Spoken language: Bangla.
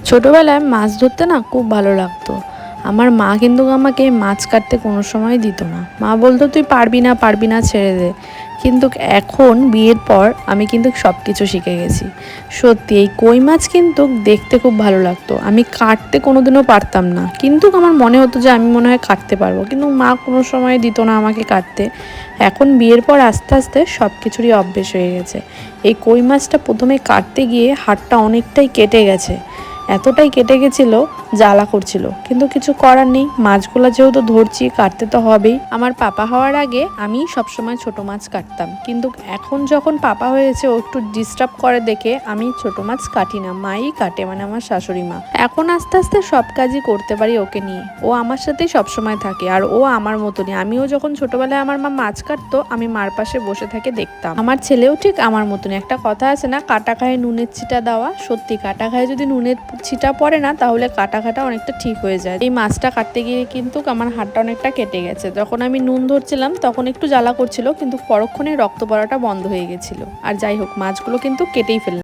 ছোটোবেলায় মাছ ধরতে না খুব ভালো লাগতো। আমার মা কিন্তু আমাকে মাছ কাটতে কোনো সময় দিত না। মা বলতো তুই পারবি না ছেড়ে দে। কিন্তু এখন বিয়ের পর আমি কিন্তু সব কিছু শিখে গেছি। সত্যি এই কই মাছ কিন্তু দেখতে খুব ভালো লাগতো। আমি কাটতে কোনোদিনও পারতাম না, কিন্তু আমার মনে হতো যে আমি মনে হয় কাটতে পারবো, কিন্তু মা কোনো সময় দিত না আমাকে কাটতে। এখন বিয়ের পর আস্তে আস্তে সব কিছুরই অভ্যেস হয়ে গেছে। এই কই মাছটা প্রথমে কাটতে গিয়ে হাতটা অনেকটাই কেটে গেছে, এতটাই কেটে গেছিল, জ্বালা করছিল, কিন্তু কিছু করার নেই, মাছগুলো যেহেতু ধরছি কাটতে তো হবেই। আমার পাপা হওয়ার আগে আমি সবসময় ছোট মাছ কাটতাম, কিন্তু এখন যখন পাপা হয়েছে ও একটু ডিস্টার্ব করে দেখে আমি ছোট মাছ কাটি না, মাই কাটে, মানে আমার শাশুড়ি মা। এখন আস্তে আস্তে সব কাজই করতে পারি ওকে নিয়ে, ও আমার সাথেই সবসময় থাকে আর ও আমার মতনই। আমিও যখন ছোটবেলায় আমার মা মাছ কাটতো আমি মার পাশে বসে থেকে দেখতাম। আমার ছেলেও ঠিক আমার মতনই। একটা কথা আছে না, কাটা খায় নুনের ছিটা দেওয়া, সত্যি কাটা খায় যদি নুনের ছিটা পড়ে না তাহলে কাটা কাটা অনেকটা ঠিক হয়ে যায়। এই মাছটা কাটতে গিয়ে কিন্তু আমার হাতটা অনেকটা কেটে গেছে। যখন আমি নুন ধরছিলাম তখন একটু জ্বালা করছিল, কিন্তু পরক্ষণে রক্ত পড়াটা বন্ধ হয়ে গেছিল। আর যাই হোক, মাছগুলো কিন্তু কেটেই ফেললাম।